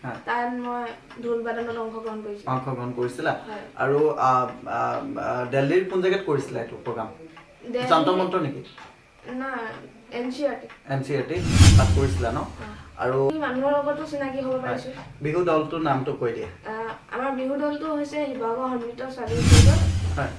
তাত মই ঢোল বাদনত অংশগ্ৰহণ কৰিছিলা আৰু দিল্লীৰ কোন জেগাত কৰিছিলা এইটো প্ৰগ্ৰাম যন্ত্ৰ মন্ত্ৰ নেকি না NCERT তাত কৰিছিলা ন আৰু মানুহৰ লগতো চিনাকি হ'ব পাৰিছো বিহু দলটোৰ নামটো কৈ দিয়া আমাৰ বিহু দলটো হৈছে শিৱসাগৰ সন্মিলিত স্বাধীন পৰিষদ হয়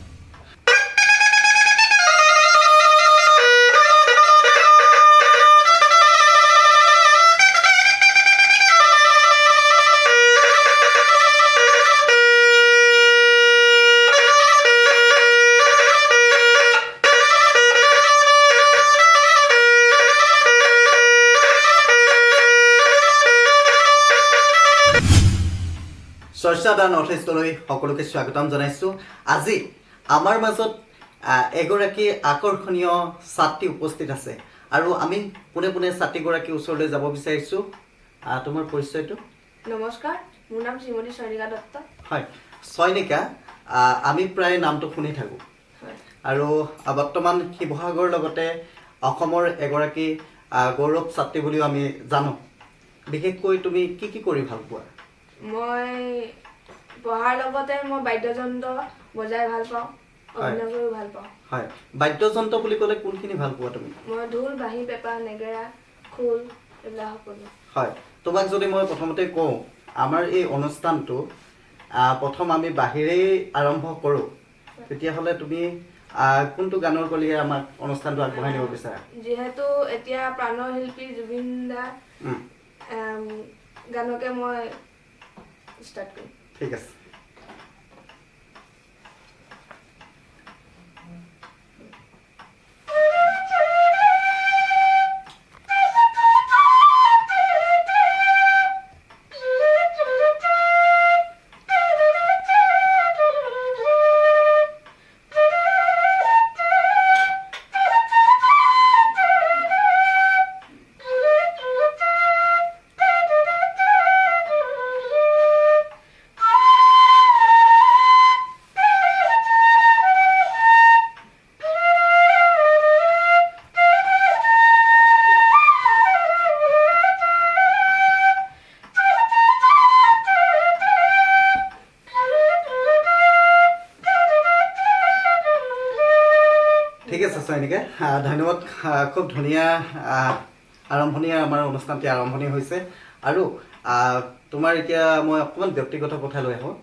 চৰ্চাদা নৰ্থ ইষ্টলৈ সকলোকে স্বাগতম জনাইছোঁ আজি আমাৰ মাজত এগৰাকী আকৰ্ষণীয় ছাত্ৰী উপস্থিত আছে আৰু আমি পোনে পোনে ছাত্ৰীগৰাকীৰ ওচৰলৈ যাব বিচাৰিছোঁ তোমাৰ পৰিচয়টো নমস্কাৰ মোৰ নাম শ্ৰীমতী চয়নিকা দত্ত হয় চয়নিকা আমি প্ৰায় নামটো শুনি থাকোঁ আৰু বৰ্তমান শিৱসাগৰৰ লগতে অসমৰ এগৰাকী গৌৰৱ ছাত্ৰী বুলিও আমি জানো বিশেষকৈ তুমি কি কৰি ভাল পোৱা মই পঢ়াৰ লগতে মই বাদ্যযন্ত্ৰ বজাই ভাল পাওঁ অভিনয় কৰি ভাল পাওঁ হয় বাদ্যযন্ত্ৰ বুলি ক'লে কোনখিনি ভাল পোৱা তুমি মই ঢোল বাঁহী পেঁপা নেগেৰা খোল এইবিলাক সকলো হয় তোমাক যদি মই প্ৰথমতে কওঁ আমাৰ এই অনুষ্ঠানটো প্ৰথম আমি বাঁহীৰেই আৰম্ভ কৰোঁ তেতিয়াহ'লে তুমি কোনটো গানৰ কলিয়ে আমাক অনুষ্ঠানটো আগবঢ়াই নিব বিচাৰা যিহেতু এতিয়া প্ৰাণৰ শিল্পী জুবিন দাৰ গানকে মই ষ্টাৰ্ট কৰিম ঠিক আছে ঠিক আছে চয়নিকা ধন্যবাদ খুব ধুনীয়া আৰম্ভণি আমাৰ অনুষ্ঠানটি আৰম্ভণি হৈছে আৰু তোমাৰ এতিয়া মই অকণমান ব্যক্তিগত কথা লৈ আহোঁ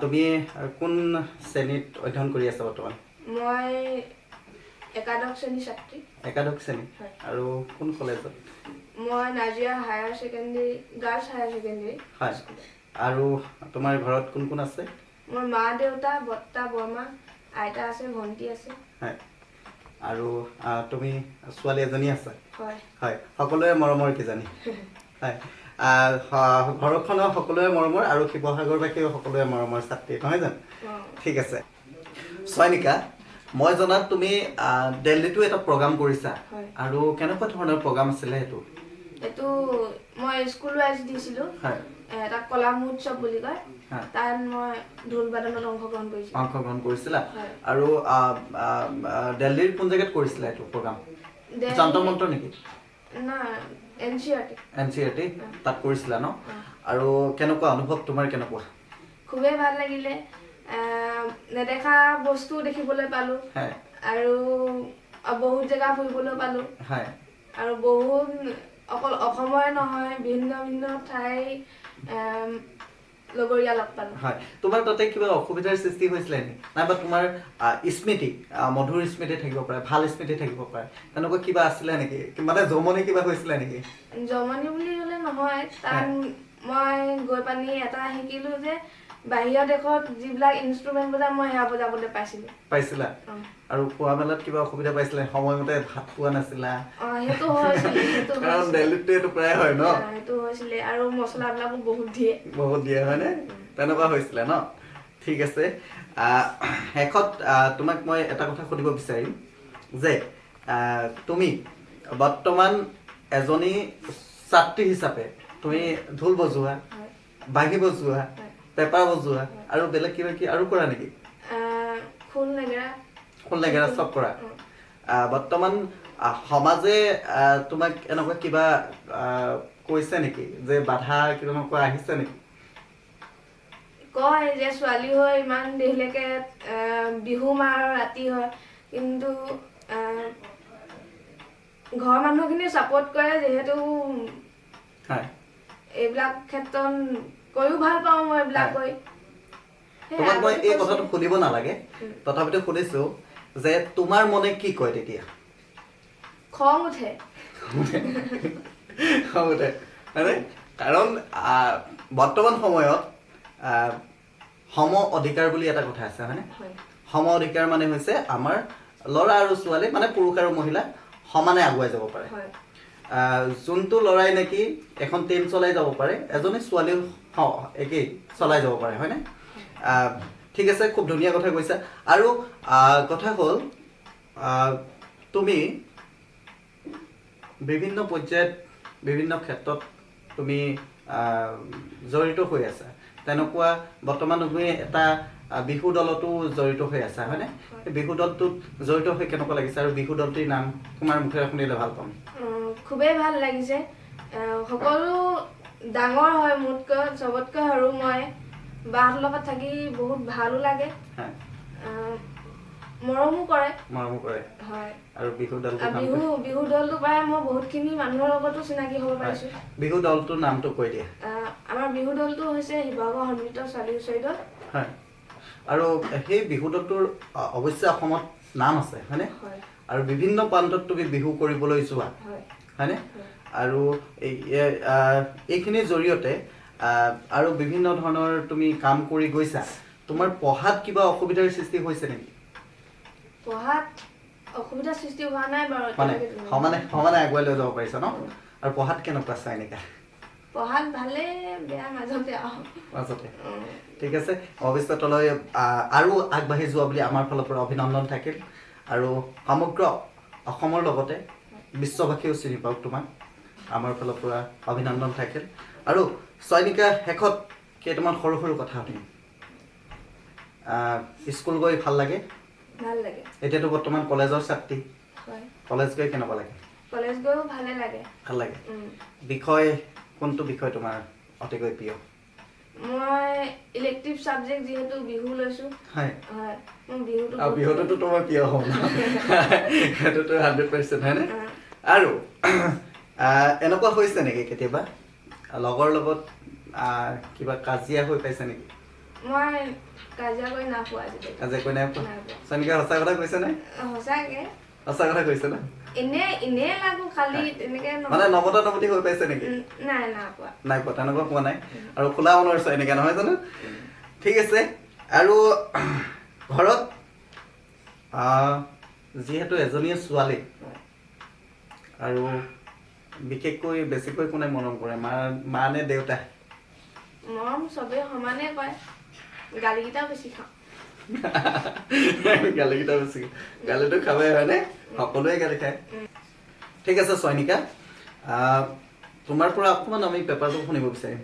তুমি কোন শ্ৰেণীত অধ্যয়ন কৰি আছা বৰ্তমান মই একাদশ শ্ৰেণীৰ ছাত্ৰী একাদশ শ্ৰেণী আৰু কোন কলেজত মই Nazira higher secondary girls higher secondary হয় আৰু তোমাৰ ঘৰত কোন কোন আছে মোৰ মা দেউতা বৰ্তা বৰমা আইতা আছে ভণ্টি আছে হয় আৰু তুমি ছোৱালী এজনী আছা হয় হয় সকলোৱে মৰমৰ কিজানি হয় ঘৰখনৰ সকলোৱে মৰমৰ আৰু শিৱসাগৰবাসীও সকলোৱে মৰমৰ ছাত্ৰী নহয় জানো ঠিক আছে চয়নিকা মই জনাত তুমি দিল্লীতো এটা প্ৰগ্ৰাম কৰিছা আৰু কেনেকুৱা ধৰণৰ প্ৰগ্ৰাম আছিলে এইটো মই স্কুল ৱাইজ দিছিলোঁ এটা কলা মহোৎসৱ বুলি কয় তাত মই ঢোল বাদনত অংশগ্ৰহণ কৰিছিলা আৰু দিল্লীৰ কোন জেগাত কৰিছিলা এইটো প্ৰগ্ৰাম যন্ত্ৰ মন্ত্ৰ নেকি না NCERT তাত কৰিছিলা ন আৰু কেনেকুৱা অনুভৱ তোমাৰ কেনেকুৱা খুবেই ভাল লাগিলে নেদেখা বস্তু দেখিবলৈ পালোঁ আৰু বহুত জেগা ফুৰিবলৈ পালোঁ আৰু বহুত অকল অসমৰে নহয় ভিন্ন ভিন্ন ঠাই লগৰীয়া লগ পালোঁ হয় তোমাৰ তাতে কিবা অসুবিধাৰ সৃষ্টি হৈছিলে নেকি নাইবা তোমাৰ স্মৃতি মধুৰ স্মৃতি থাকিব পাৰে ভাল স্মৃতি থাকিব পাৰে তেনেকুৱা কিবা আছিলে নেকি মানে জমনি কিবা হৈছিলে নেকি জমনি বুলি ক'লে নহয় তাত মই গৈ পানি এটা শিকিলোঁ যে বাহিৰৰ দেশত যিবিলাক ইনষ্ট্ৰুমেণ্ট বজাই মই সেয়া বজাবলৈ পাইছিলা আৰু খোৱা মেলাত কিবা অসুবিধা পাইছিলে সময়মতে ভাত খোৱা নাছিলা সেইটো হৈছিলে কাৰণ দিল্লীতটো এইটো প্ৰায় হয় ন সেইটো হৈছিলে আৰু মছলাবিলাকো বহুত দিয়ে হয়নে তেনেকুৱা হৈছিলে ন ঠিক আছে শেষত তোমাক মই এটা কথা সুধিব বিচাৰিম যে তুমি বৰ্তমান এজনী ছাত্ৰী হিচাপে তুমি ঢোল বজোৱা বাঁহী বজোৱা পেঁপা বজোৱা আৰু বেলেগ কিবা কি আৰু কৰা নেকি খোল নেগেৰা চব কৰা বৰ্তমান সমাজে তোমাক এনেকুৱা কিবা কৈছে নেকি যে বাধা কেনেকুৱা আহিছে নেকি? কয় যে ছোৱালী হৈ ইমান দেৰিলৈকে বিহু মাৰ ৰাতি হয়, কিন্তু ঘৰৰ মানুহখিনি ছাপোৰ্ট কৰে যিহেতু এইবিলাক ক্ষেত্ৰত কৰিও ভাল পাওঁ মই এইবিলাক কৰি। তোমাক মই এই কথাটো সুধিব নালাগে, তথাপিতো সুধিছো যে তোমাৰ মনে কি কয় তেতিয়া? খং উঠে। খং উঠে হয়নে? কাৰণ বৰ্তমান সময়ত সম অধিকাৰ বুলি এটা কথা আছে হয়নে? সম অধিকাৰ মানে হৈছে আমাৰ ল'ৰা আৰু ছোৱালী মানে পুৰুষ আৰু মহিলা সমানে আগুৱাই যাব পাৰে। যোনটো ল'ৰাই নেকি এখন ট্ৰেইন চলাই যাব পাৰে, এজনী ছোৱালীও একেই চলাই যাব পাৰে হয়নে? ঠিক আছে, খুব ধুনীয়া কথা কৈছা। আৰু কথা হ'ল তুমি বিভিন্ন পৰ্যায়ত বিভিন্ন ক্ষেত্ৰত তুমি জড়িত হৈ আছা। তেনেকুৱা বৰ্তমান তুমি এটা বিহু দলতো জড়িত হৈ আছা হয়নে? বিহু দলটোত জড়িত হৈ কেনেকুৱা লাগিছে আৰু বিহু দলটিৰ নাম তোমাৰ মুখেৰে শুনিলে ভাল পাম। খুবেই ভাল লাগিছে। সকলো ডাঙৰ হয় মোতকৈ, চবতকৈ সৰু মই। বাহঁতৰ লগত থাকি বহুত ভালো লাগে, মৰমো কৰে। হয়। আৰু বিহু দলটো পাই মই বহুতখিনি মানুহৰ লগতো চিনাকি হ'ব পাৰিছো। বিহু দলটোৰ নামটো কৈ দিয়া। আমাৰ বিহু দলটো হৈছে শিৱসাগৰ সন্মিলিত ছোৱালী হুঁচৰি দল। হয়। আৰু সেই বিহু দলটোৰ অৱশ্যে অসমত নাম আছে হয়নে? আৰু বিভিন্ন প্ৰান্তত তুমি বিহু কৰিবলৈ যোৱা হয়নে? আৰু এইখিনিৰ জৰিয়তে আৰু বিভিন্ন ধৰণৰ তুমি কাম কৰি গৈছা। তোমাৰ পঢ়াত কিবা অসুবিধাৰ সৃষ্টি হৈছে নেকি? পঢ়াত অসুবিধাৰ সৃষ্টি হোৱা নাই বাৰু। সমানে আগুৱাই লৈ যাব পাৰিছা ন? আৰু পঢ়াত কেনেকুৱা চাইনিকা? পঢ়াত ভালে, বেয়া মাজতে। ঠিক আছে, ভৱিষ্যতলৈ আৰু আগবাঢ়ি যোৱা বুলি আমাৰ ফালৰ পৰা অভিনন্দন থাকিল। আৰু সমগ্ৰ অসমৰ লগতে বিশ্ববাসীও চিনি পাওক তোমাক, আমাৰ ফালৰ পৰা অভিনন্দন থাকিল। আৰু চয়নিকা, শেষত কেইটামান সৰু সৰু কথা সুধিম। স্কুল গৈ ভাল লাগে? ভাল লাগে। এতিয়াতো বৰ্তমান কলেজৰ ছাত্ৰী। কলেজ গৈ কেনেকুৱা লাগে? কলেজ গৈও ভালে লাগে। ভাল লাগে। বিষয় কোনটো বিষয় তোমাৰ অতিকৈ প্ৰিয়? মই ইলেক্টিভ ছাবজেক্ট যিহেতু বিহু লৈছো। হয়। বিহুটোতো তোমাৰ প্ৰিয় হ'ব ন? সেইটোতো 100% হয়নে? আৰু এনেকুৱা হৈছে নেকি কেতিয়াবা লগৰ লগত কিবা কাজিয়া হৈ পাইছে নেকি? মই কাজিয়া কৰি নাই পোৱা আজিলৈকে। কাজিয়া কৰি নাই পোৱা? চয়নিকা সঁচা কথা কৈছে নে? সঁচাকে। সঁচা কথা কৈছে ন? এনে লাগো খালি তেনেকে মানে নমতা নমতি হৈ পাইছে নেকি? নাই পোৱা। নাই পোৱা, তেনেকুৱা পোৱা নাই। আৰু খোলা মনৰ চয়নিকা নহয় জানো? ঠিক আছে। আৰু ঘৰত যিহেতু এজনীয়ে ছোৱালী, আৰু বিশেষকৈ বেছিকৈ কোনে মৰম কৰে, মা নে দেউতা? মৰম চবেই সমানে কৰে, গালিকেইটাও বেছি খাওঁ। গালিটো খাবই হয়নে? সকলোৱে গালি খায়। ঠিক আছে চয়নিকা, তোমাৰ পৰা অকণমান আমি পেপাৰটো শুনিব বিচাৰিম।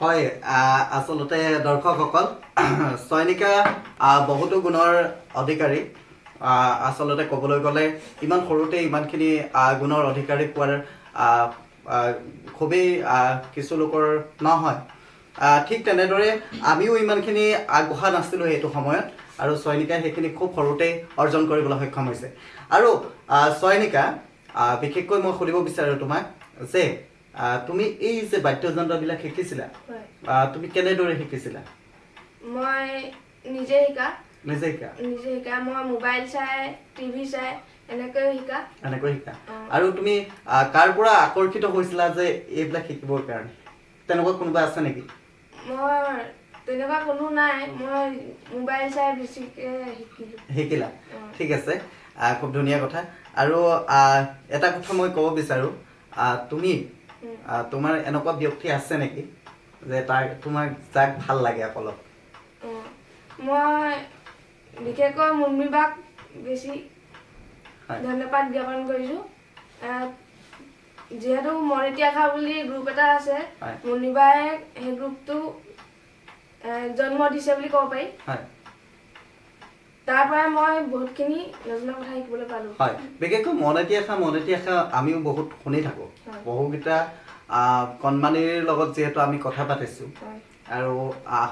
হয়, আচলতে দৰ্শকসকল, চয়নিকা বহুতো গুণৰ অধিকাৰী। আচলতে ক'বলৈ গ'লে ইমান সৰুতে ইমানখিনি গুণৰ অধিকাৰী পোৱাৰ খুবেই কিছু লোকৰ নহয়। ঠিক তেনেদৰে আমিও ইমানখিনি আগবঢ়া নাছিলোঁ সেইটো সময়ত। আৰু চয়নিকাই সেইখিনি খুব সৰুতেই অৰ্জন কৰিবলৈ সক্ষম হৈছে আৰু চয়নিকা বিশেষকৈ মই সুধিব বিচাৰোঁ তোমাক যে তুমি এই যে বাদ্যযন্ত্ৰবিলাক শিকিছিলা তুমি কেনেদৰে শিকিছিলা মই নিজে শিকা মই মোবাইল চাই টিভি চাই এনেকৈ শিকা আৰু তুমি কাৰ পৰা আকৰ্ষিত হৈছিলা যে এইবিলাক শিকিবৰ কাৰণে তেনেকুৱা কোনোবা আছে নেকি মই তেনেকুৱা কোনো নাই মই মোবাইল চাই বেছিকৈ শিকিলা ঠিক আছে খুব ধুনীয়া কথা আৰু এটা কথা মই ক'ব বিচাৰোঁ তুমি তোমাৰ এনেকুৱা ব্যক্তি আছে নেকি যে তোমাক যাক ভাল লাগে অলপ মই বিশেষকৈ মুন্মী বাক বেছি ধন্যবাদ জ্ঞাপন কৰিছোঁ যিহেতু মনেতি আখা বুলি গ্ৰুপ এটা আছে মুন্মী বাই সেই গ্ৰুপটো জন্ম দিছে বুলি ক'ব পাৰি তাৰ পৰাই মই বহুতখিনি নজনা কথা শিকিবলৈ পালোঁ বিশেষকৈ মনেতি আখা আমিও বহুত শুনি থাকোঁ বহুকেইটা কণমানিৰ লগত যিহেতু আমি কথা পাতিছোঁ আৰু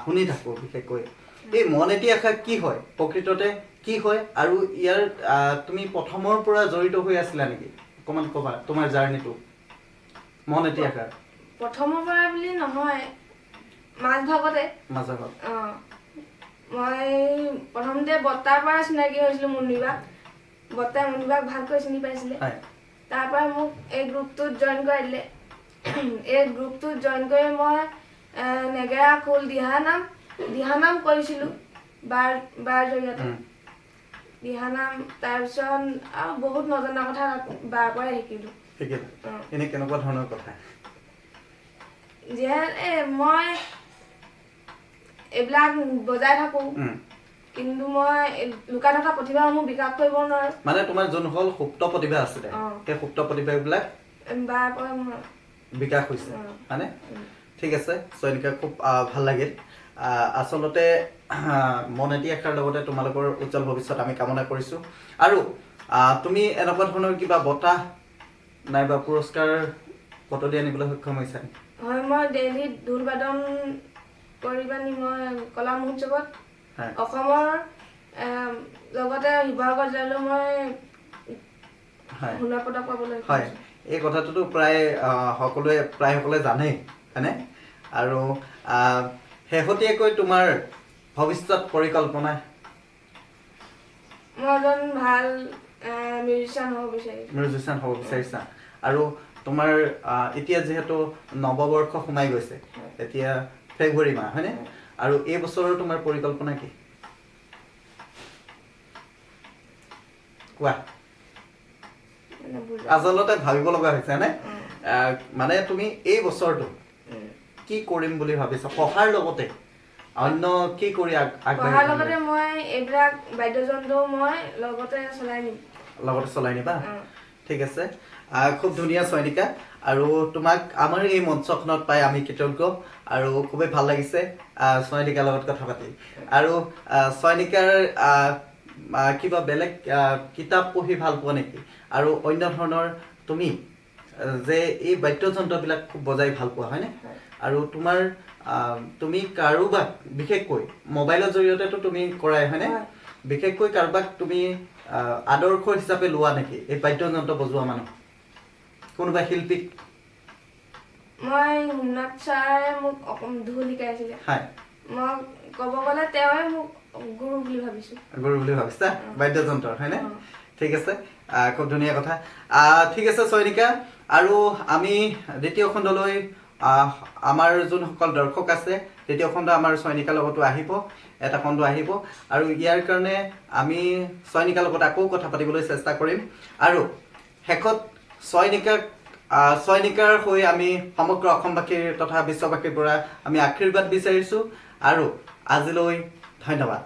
শুনি থাকোঁ বিশেষকৈ এই মনেতি আখা কি হয় প্ৰকৃততে কি হয় আৰু ইয়াৰ তুমি প্ৰথমৰ পৰা জড়িত হৈ আছিলা নেকি অকণমান ক'বা তোমাৰ জাৰ্ণিটো মনেতি আখাৰ প্ৰথমৰ পৰা বুলি নহয় মাজভাগত মই প্ৰথমতে বৰ্তাৰ পৰা চিনাকি হৈছিলোঁ মুন্মী বাক বৰ্তাই মুন্মী বাক ভালকৈ চিনি পাইছিলে তাৰ পৰা মোক এই গ্ৰুপটোত জইন কৰাই দিলে এই গ্ৰুপটোত জইন কৰি মই নেগেৰা খোল দিহানাম কৰিছিলোঁ বাৰ জৰিয়তে দিহানাম তাৰপিছত আৰু বহুত নজনা কথা বাৰ পৰাই শিকিলোঁ এনে কেনেকুৱা ধৰণৰ কথা যিহেতু মই এইবিলাক বজাই থাকোঁ কিন্তু মই লুকাই থকা প্ৰতিভাসমূহ বিকাশ কৰিব নোৱাৰোঁ মানে তোমাৰ যোনসকল সুপ্ত প্ৰতিভা আছিলে সেই সুপ্ত প্ৰতিভাবিলাক বাৰ পৰা বিকাশ হৈছে হয়নে ঠিক আছে চয়নিকা খুব ভাল লাগিল আচলতে মনেতি আখাৰ লগতে তোমালোকৰ উজ্জ্বল ভৱিষ্যত আমি কামনা কৰিছোঁ আৰু তুমি এনেকুৱা ধৰণৰ কিবা বঁটা নাইবা পুৰস্কাৰ বুটলি আনিবলৈ সক্ষম হৈছা হয় মই দিল্লীত ঢোল বাদন কৰি পানি মই কলা মহোৎসৱত অসমৰ লগতে শিৱসাগৰ জিলালৈ মই সোণৰ পদক পাবলৈ হয় এই কথাটোতো প্ৰায় সকলোৱে জানেই হয়নে আৰু শেহতীয়াকৈ তোমাৰ ভৱিষ্যত পৰিকল্পনা মই এজন ভাল মিউজিচিয়ান হ'ব বিচাৰিছা আৰু তোমাৰ এতিয়া যিহেতু নৱবৰ্ষ সোমাই গৈছে এতিয়া ফেব্ৰুৱাৰী মাহ হয়নে আৰু এই বছৰৰ তোমাৰ পৰিকল্পনা কি কোৱা আচলতে ভাবিব লগা হৈছে নে মানে তুমি এই বছৰটো কি কৰিম বুলি ভাবিছা পঢ়াৰ লগতে অন্য কি কৰি পঢ়াৰ লগতে মই এইবিলাক বাদ্যযন্ত্ৰ মই লগতে চলাই নিবা ঠিক আছে খুব ধুনীয়া চয়নিকা আৰু তোমাক আমাৰ এই মঞ্চখনত পাই আমি কৃতজ্ঞ আৰু খুবেই ভাল লাগিছে চয়নিকাৰ লগত কথা পাতি আৰু চয়নিকাৰ কিবা বেলেগ কিতাপ পঢ়ি ভাল পোৱা নেকি আৰু অন্য ধৰণৰ তুমি যে এই বাদ্যযন্ত্ৰবিলাক খুব বজাই ভাল পোৱা হয়নে আৰু তুমি কাৰোবাক বিশেষকৈ মোবাইলৰ জৰিয়তেতো তুমি কৰাই হয়নে বিশেষকৈ কাৰোবাক তুমি আদৰ্শ হিচাপে লোৱা নেকি এই বাদ্যযন্ত্ৰ বজোৱা মানুহ কোনোবা শিল্পীক মই সোমনাথ ছাৰে মোক ঢোল শিকাইছিলে মই ক'ব গ'লে তেওঁৱে মোক গুৰু বুলি ভাবিছা বাদ্যযন্ত্ৰৰ হয়নে ঠিক আছে খুব ধুনীয়া কথা ঠিক আছে চয়নিকা আৰু আমি দ্বিতীয় খণ্ডলৈ আমাৰ যোনসকল দৰ্শক আছে দ্বিতীয় খণ্ড আমাৰ চয়নিকাৰ লগতো এটা খণ্ড আহিব আৰু ইয়াৰ কাৰণে আমি চয়নিকাৰ লগত আকৌ কথা পাতিবলৈ চেষ্টা কৰিম আৰু শেষত চয়নিকাৰ হৈ আমি সমগ্ৰ অসমবাসীৰ তথা বিশ্ববাসীৰ পৰা আমি আশীৰ্বাদ বিচাৰিছোঁ আৰু আজিলৈ ধন্যবাদ